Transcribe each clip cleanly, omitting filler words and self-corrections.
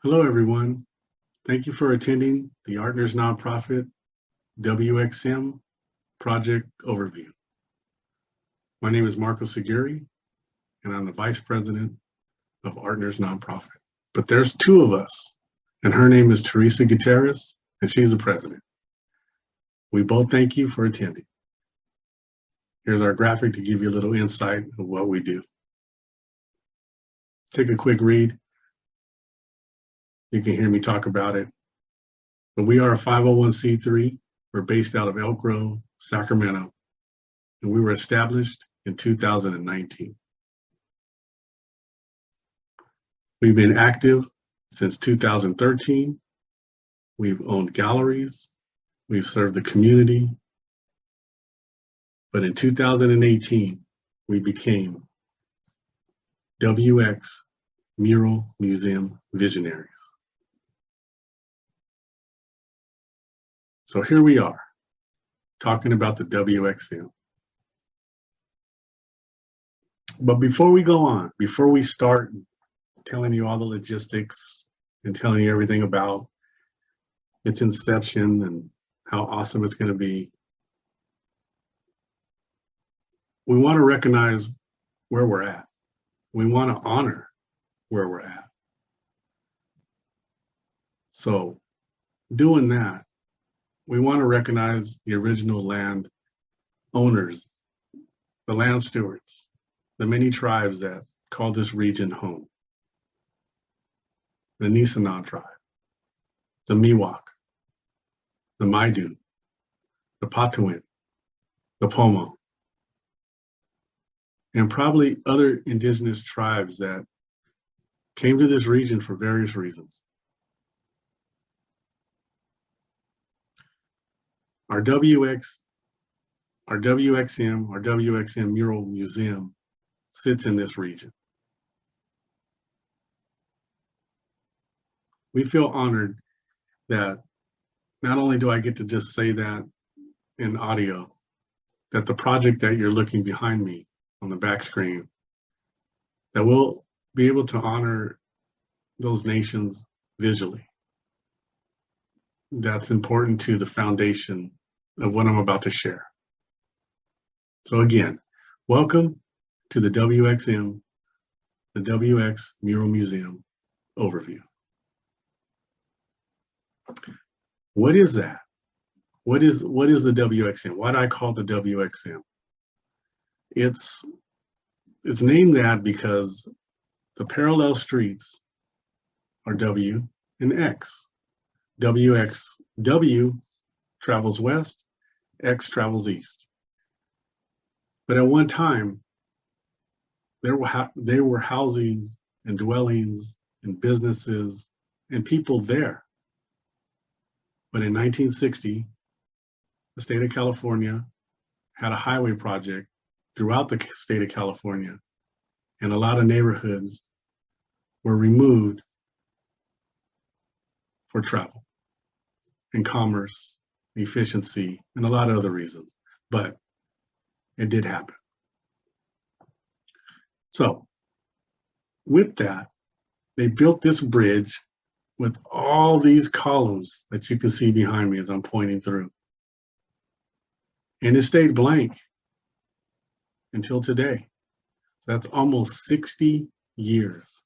Hello, everyone. Thank you for attending the ARTners nonprofit WXM project overview. My name is Marco Seguri, and I'm the Vice President of ARTners nonprofit. But there's two of us, and her name is Teresa Gutierrez, and she's the president. We both thank you for attending. Here's our graphic to give you a little insight of what we do. Take a quick read. You can hear me talk about it. But we are a 501c3. We're based out of Elk Grove, Sacramento, and we were established in 2019. We've been active since 2013. We've owned galleries. We've served the community. But in 2018, we became WX Mural Museum visionaries. So here we are, talking about the WXM. But before we go on, before we start telling you all the logistics and telling you everything about its inception and how awesome it's going to be, we want to recognize where we're at. We want to honor where we're at. So doing that, we want to recognize the original land owners, the land stewards, the many tribes that call this region home. The Nisenan tribe, the Miwok, the Maidun, the Patuin, the Pomo, and probably other indigenous tribes that came to this region for various reasons. Our WXM Mural Museum sits in this region. We feel honored that not only do I get to just say that in audio, that the project that you're looking behind me on the back screen, that we'll be able to honor those nations visually. That's important to the foundation of what I'm about to share. So again, welcome to the WXM, the WX Mural Museum overview. What is that? What is the WXM? Why do I call it the WXM? It's named that because the parallel streets are W and X. W travels west, X travels east. But at one time, there were housings and dwellings and businesses and people there. But in 1960, the state of California had a highway project throughout the state of California, and a lot of neighborhoods were removed for travel and commerce, efficiency, and a lot of other reasons, but it did happen. So with that, they built this bridge with all these columns that you can see behind me as I'm pointing through. And it stayed blank until today. That's almost 60 years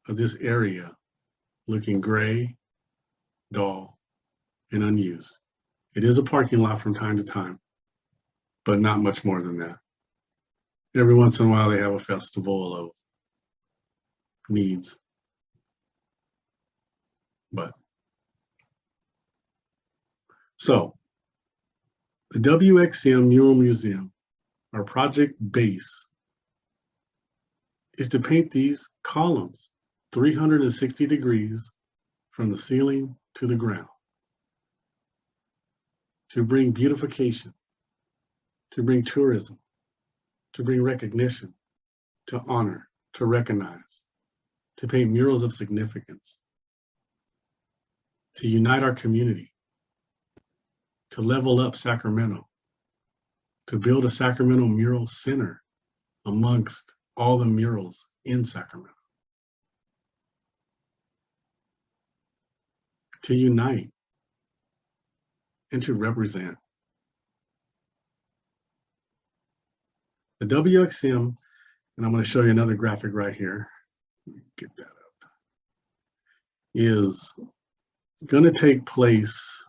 of this area looking gray, dull, and unused. It is a parking lot from time to time, but not much more than that. Every once in a while, they have a festival of needs. But so the WXM Mural Museum, our project base, is to paint these columns 360 degrees from the ceiling to the ground, to bring beautification, to bring tourism, to bring recognition, to honor, to recognize, to paint murals of significance, to unite our community, to level up Sacramento, to build a Sacramento mural center amongst all the murals in Sacramento. to unite, and to represent. The WXM, and I'm going to show you another graphic right here, get that up, is going to take place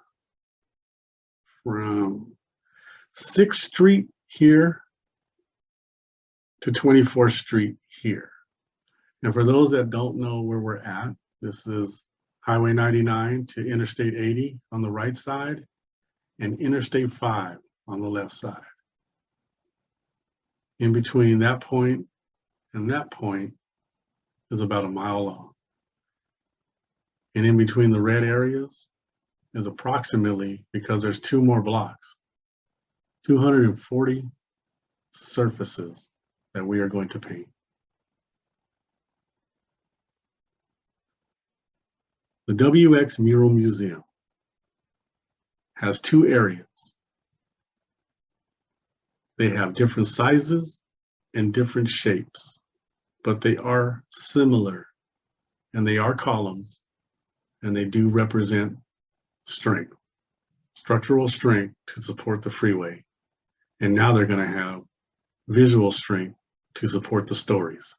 from 6th Street here to 24th Street here. And for those that don't know where we're at, this is Highway 99 to Interstate 80 on the right side and Interstate 5 on the left side. In between that point and that point is about a mile long. And in between the red areas is approximately, because there's 2 more blocks, 240 surfaces that we are going to paint. The WX Mural Museum has 2 areas. They have different sizes and different shapes, but they are similar, and they are columns, and they do represent strength, structural strength to support the freeway. And now they're going to have visual strength to support the stories.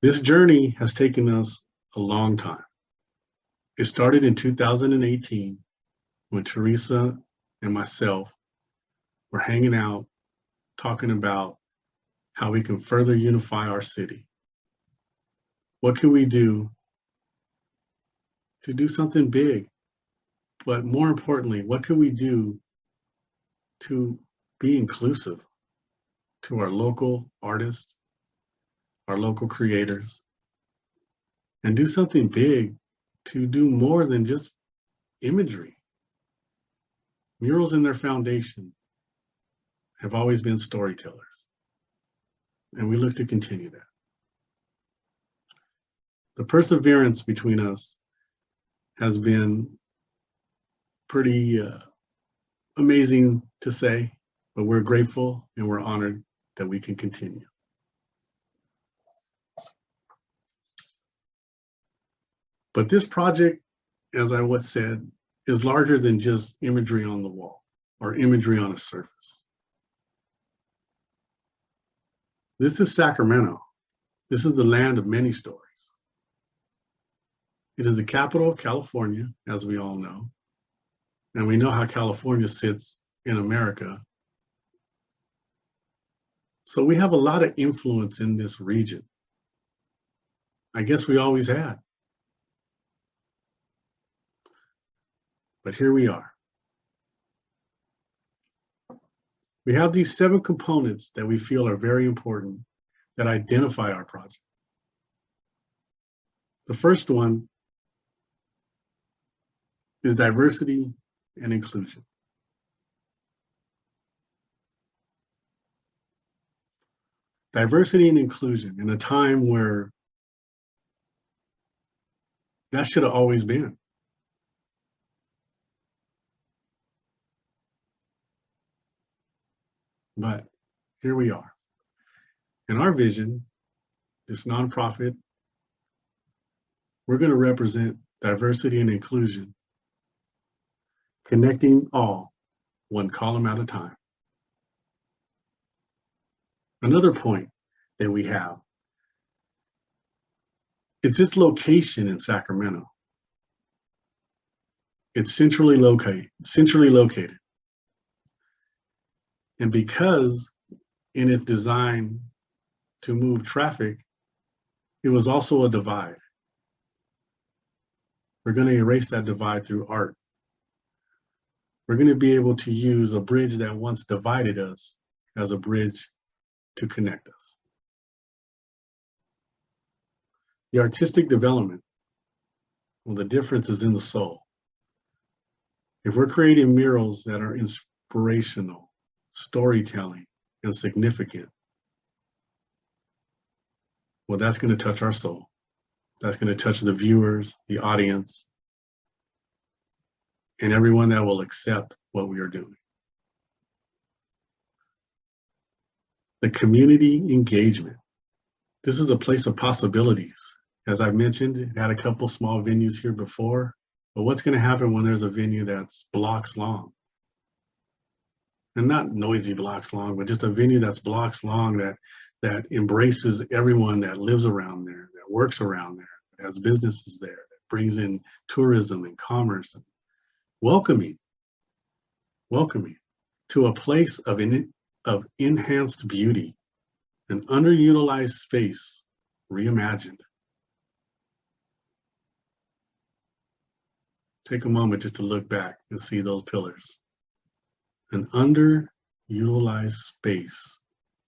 This journey has taken us a long time. It started in 2018 when Teresa and myself were hanging out, talking about how we can further unify our city. What can we do to do something big? But more importantly, what can we do to be inclusive to our local artists, our local creators, and do something big to do more than just imagery? Murals in their foundation have always been storytellers, and we look to continue that. The perseverance between us has been pretty amazing to say, but we're grateful and we're honored that we can continue. But this project, as I once said, is larger than just imagery on the wall or imagery on a surface. This is Sacramento. This is the land of many stories. It is the capital of California, as we all know. And we know how California sits in America. So we have a lot of influence in this region. I guess we always had. But here we are. We have these 7 components that we feel are very important that identify our project. The first one is diversity and inclusion. Diversity and inclusion in a time where that should have always been. But here we are. In our vision, this nonprofit, we're going to represent diversity and inclusion, connecting all, one column at a time. Another point that we have, it's its location in Sacramento. It's centrally located. And because in its design to move traffic, it was also a divide. We're going to erase that divide through art. We're going to be able to use a bridge that once divided us as a bridge to connect us. The artistic development, well, the difference is in the soul. If we're creating murals that are inspirational, storytelling, and significant, well, that's going to touch our soul. That's going to touch the viewers, the audience, and everyone that will accept what we are doing. The community engagement. This is a place of possibilities As I mentioned, it had a couple small venues here before, but what's going to happen when there's a venue that's blocks long? And not noisy blocks long, but just a venue that's blocks long that embraces everyone that lives around there, that works around there, that has businesses there, that brings in tourism and commerce, and welcoming to a place of enhanced beauty, an underutilized space reimagined. Take a moment just to look back and see those pillars. An underutilized space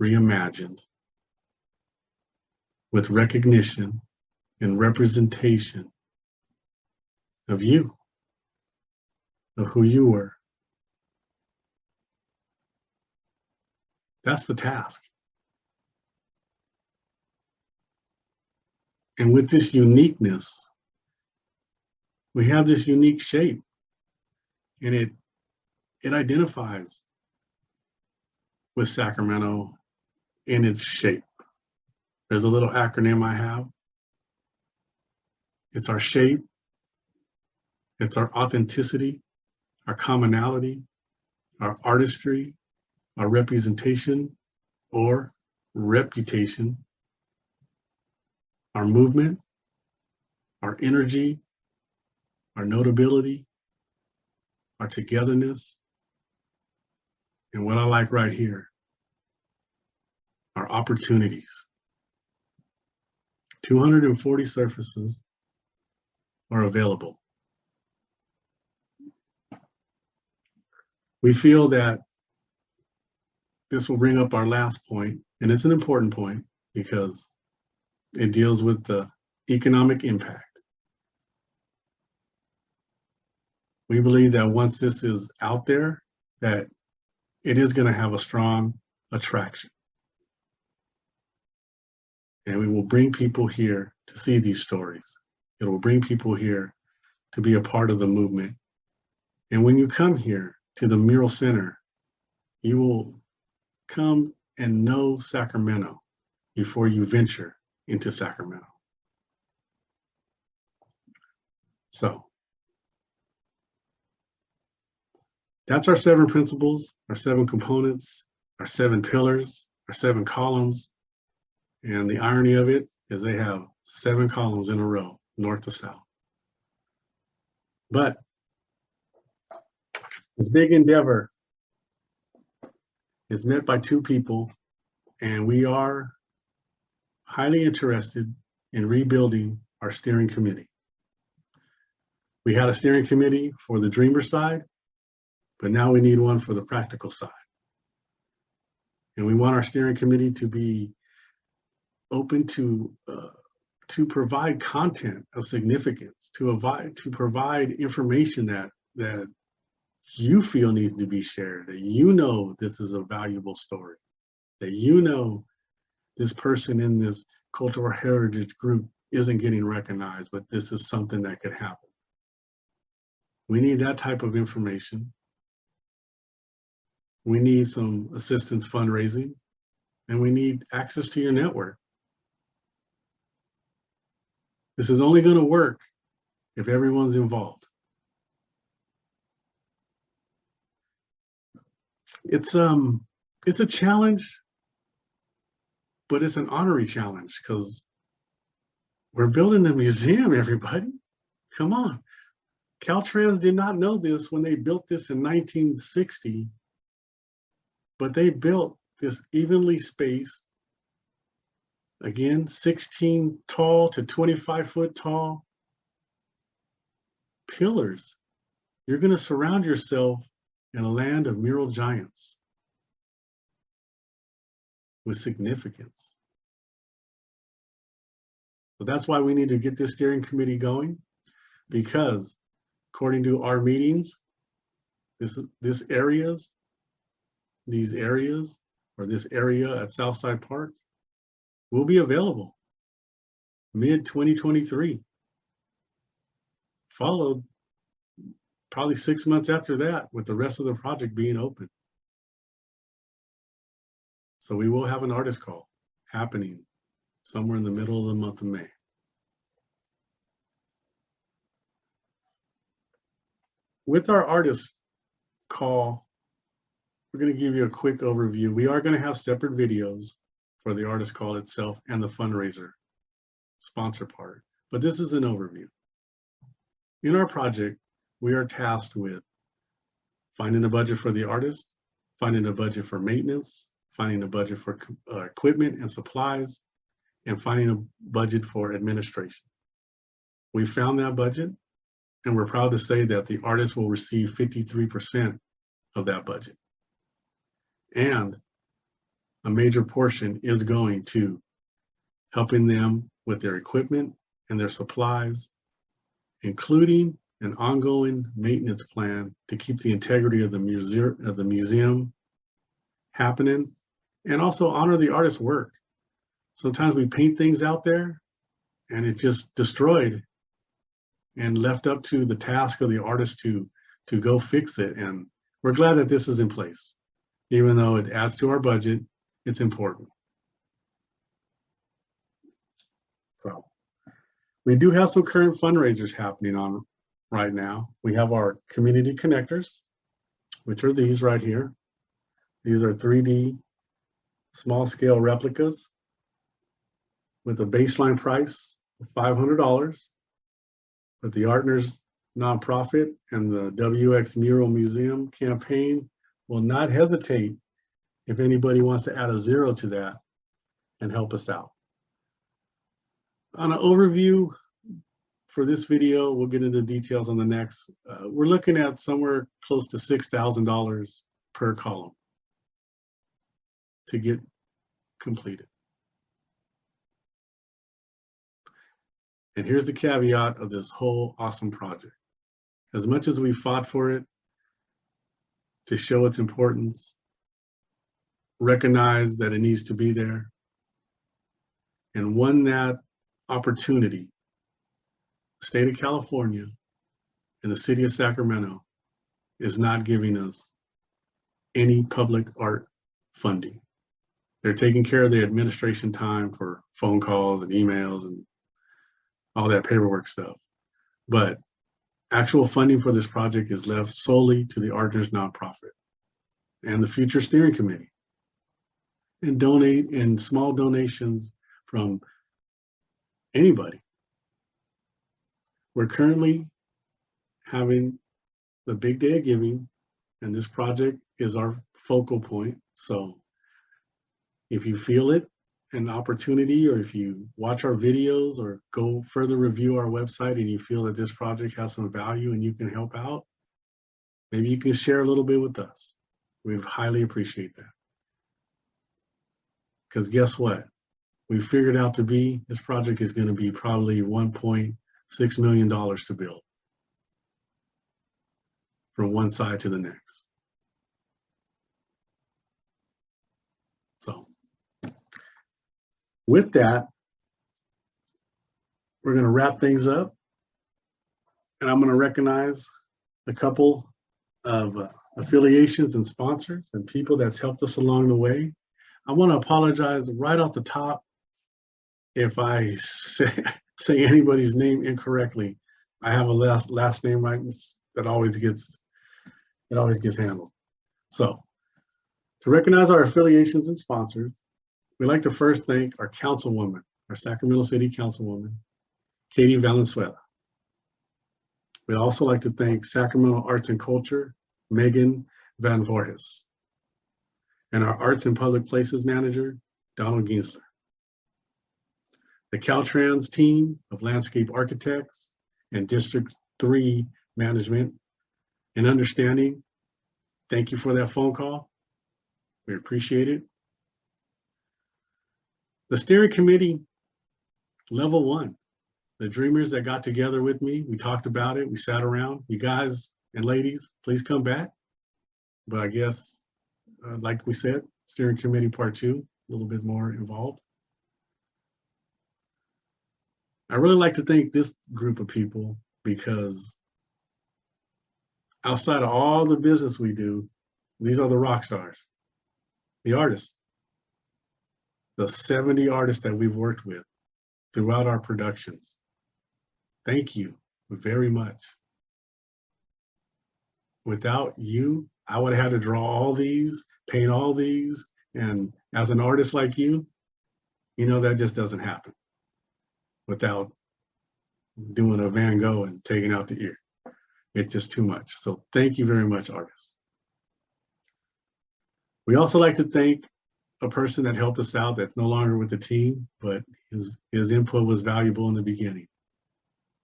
reimagined with recognition and representation of you, of who you were. That's the task. And with this uniqueness, we have this unique shape, and it identifies with Sacramento in its shape. There's a little acronym I have. It's our shape, it's our authenticity, our commonality, our artistry, our representation or reputation, our movement, our energy, our notability, our togetherness, and what I like right here, our opportunities. 240 surfaces are available. We feel that this will bring up our last point, and it's an important point because it deals with the economic impact. We believe that once this is out there, that it is going to have a strong attraction. And we will bring people here to see these stories. It will bring people here to be a part of the movement. And when you come here to the Mural Center, you will come and know Sacramento before you venture into Sacramento. So that's our 7 principles, our 7 components, our 7 pillars, our 7 columns. And the irony of it is they have 7 columns in a row, north to south. But this big endeavor is met by 2 people, and we are highly interested in rebuilding our steering committee. We had a steering committee for the dreamer side, but now we need one for the practical side. And we want our steering committee to be open to provide content of significance, to provide information that you feel needs to be shared, that you know this is a valuable story, that you know this person in this cultural heritage group isn't getting recognized, but this is something that could happen. We need that type of information. We need some assistance fundraising, and we need access to your network. This is only going to work if everyone's involved. It's a challenge, but it's an honorary challenge because we're building a museum, everybody. Come on. Caltrans did not know this when they built this in 1960, but they built this evenly spaced, again, 16 tall to 25-foot tall pillars. You're going to surround yourself in a land of mural giants with significance. So that's why we need to get this steering committee going, because according to our meetings, this area at Southside Park will be available mid-2023, followed probably 6 months after that with the rest of the project being open. So we will have an artist call happening somewhere in the middle of the month of May. with our artist call, we're going to give you a quick overview. We are going to have separate videos for the artist call itself and the fundraiser sponsor part, but this is an overview. In our project, we are tasked with finding a budget for the artist, finding a budget for maintenance, finding a budget for equipment and supplies, and finding a budget for administration. We found that budget, and we're proud to say that the artist will receive 53% of that budget. And a major portion is going to helping them with their equipment and their supplies, including an ongoing maintenance plan to keep the integrity of the museum happening, and also honor the artist's work. Sometimes we paint things out there and it's just destroyed and left up to the task of the artist to go fix it. And we're glad that this is in place. Even though it adds to our budget, it's important. So we do have some current fundraisers happening on right now. We have our community connectors, which are these right here. These are 3D small scale replicas with a baseline price of $500. But the ARTners nonprofit and the WX Mural Museum campaign will not hesitate if anybody wants to add a zero to that and help us out. On an overview for this video, we'll get into details on the next. We're looking at somewhere close to $6,000 per column to get completed. And here's the caveat of this whole awesome project. As much as we fought for it to show its importance, recognize that it needs to be there, and won that opportunity, the state of California and the city of Sacramento is not giving us any public art funding. They're taking care of the administration time for phone calls and emails and all that paperwork stuff. But actual funding for this project is left solely to the ARTners nonprofit and the future steering committee, and donate in small donations from anybody. We're currently having the big day of giving, and this project is our focal point. So if you feel it, an opportunity, or if you watch our videos or go further review our website and you feel that this project has some value and you can help out, maybe you can share a little bit with us. We'd highly appreciate that. Because guess what? We figured out to be, this project is going to be probably $1.6 million to build from one side to the next. So with that, we're going to wrap things up, and I'm going to recognize a couple of affiliations and sponsors and people that's helped us along the way. I want to apologize right off the top if I say anybody's name incorrectly. I have a last name right that always gets handled. So to recognize our affiliations and sponsors, we'd like to first thank our councilwoman, our Sacramento City Councilwoman, Katie Valenzuela. We'd also like to thank Sacramento Arts and Culture, Megan Van Voorhis, and our Arts and Public Places Manager, Donald Ginsler. The Caltrans team of landscape architects and District 3 management and understanding, thank you for that phone call. We appreciate it. The steering committee, level 1, the dreamers that got together with me, we talked about it, we sat around. You guys and ladies, please come back. But I guess, like we said, steering committee part 2, a little bit more involved. I really like to thank this group of people because outside of all the business we do, these are the rock stars, the artists, the 70 artists that we've worked with throughout our productions. Thank you very much. Without you, I would have had to draw all these, paint all these. And as an artist like you know, that just doesn't happen without doing a Van Gogh and taking out the ear. It's just too much. So thank you very much, artists. We also like to thank a person that helped us out that's no longer with the team, but his input was valuable in the beginning.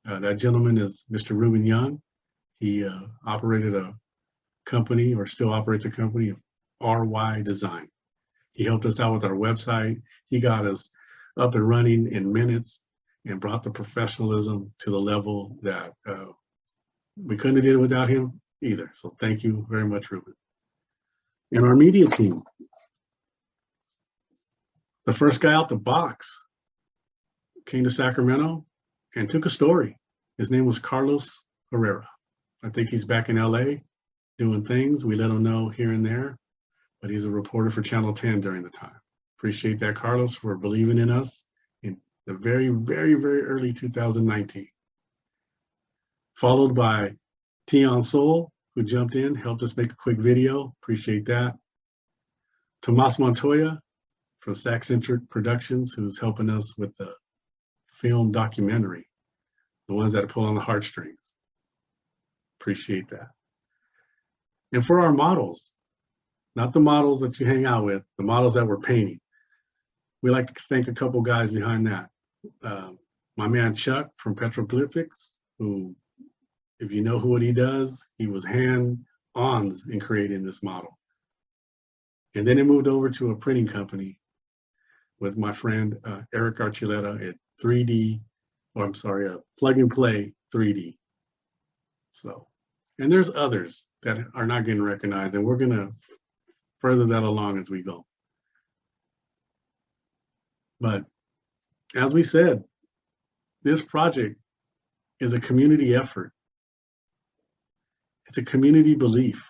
That gentleman is Mr. Ruben Young. He operated a company, or still operates a company, of RY Design. He helped us out with our website. He got us up and running in minutes and brought the professionalism to the level that we couldn't have did it without him either. So thank you very much, Ruben. And our media team. The first guy out the box came to Sacramento and took a story. His name was Carlos Herrera. I think he's back in LA doing things. We let him know here and there, but he's a reporter for Channel 10 during the time. Appreciate that, Carlos, for believing in us in the very, very, very early 2019. Followed by Tion Sol, who jumped in, helped us make a quick video. Appreciate that. Tomas Montoya from Sac-Centric Productions, who's helping us with the film documentary, the ones that pull on the heartstrings. Appreciate that. And for our models, not the models that you hang out with, the models that we're painting, we like to thank a couple guys behind that. My man Chuck from Petroglyphics, who, if you know what he does, he was hands-on in creating this model. And then it moved over to a printing company with my friend Eric Archuleta at 3D, or I'm sorry, Plug and Play 3D. So, and there's others that are not getting recognized, and we're gonna further that along as we go. But as we said, this project is a community effort. It's a community belief.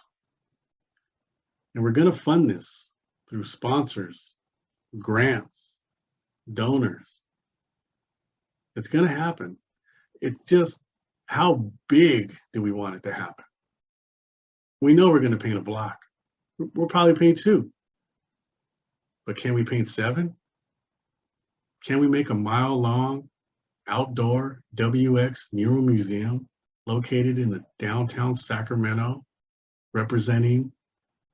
And we're gonna fund this through sponsors, grants, donors. It's gonna happen. It's just, how big do we want it to happen? We know we're gonna paint a block. We'll probably paint 2. But can we paint 7? Can we make a mile-long outdoor WX Mural Museum located in the downtown Sacramento, representing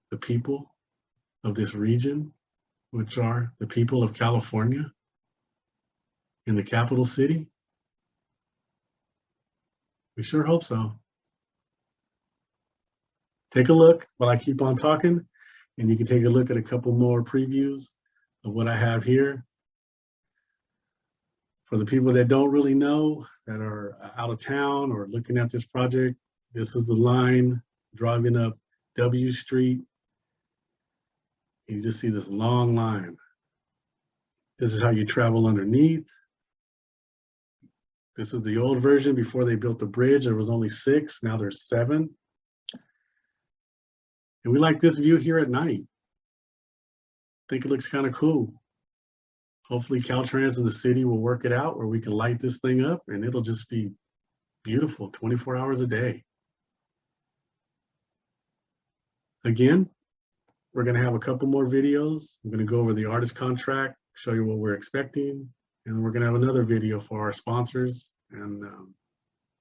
the people of this region, which are the people of California in the capital city? We sure hope so. Take a look while I keep on talking, and you can take a look at a couple more previews of what I have here. For the people that don't really know, that are out of town or looking at this project, this is the line driving up W Street. You just see this long line. This is how you travel underneath. This is the old version before they built the bridge. There was only 6, now there's 7. And we like this view here at night. I think it looks kind of cool. Hopefully Caltrans and the city will work it out where we can light this thing up and it'll just be beautiful 24 hours a day. Again, we're gonna have a couple more videos. I'm gonna go over the artist contract, show you what we're expecting, and we're gonna have another video for our sponsors and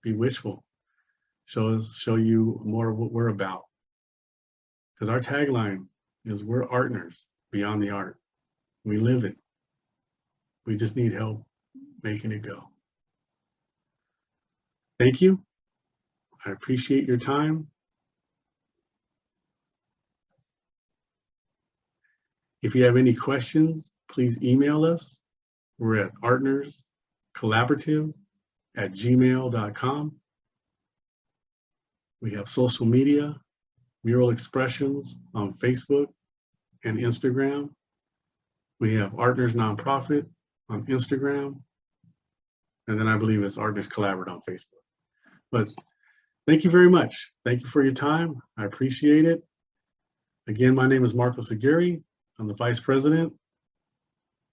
be wishful. Show you more of what we're about. Because our tagline is, we're ARTners, beyond the art. We live it. We just need help making it go. Thank you. I appreciate your time. If you have any questions, please email us. We're at artnerscollaborative@gmail.com. We have social media, Mural Expressions on Facebook and Instagram. We have ARTners Nonprofit on Instagram. And then I believe it's ARTners Collaborate on Facebook. But thank you very much. Thank you for your time. I appreciate it. Again, my name is Marco Seguri. I'm the Vice President.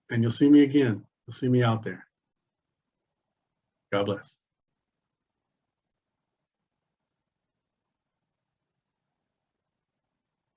And you'll see me again. You'll see me out there. God bless.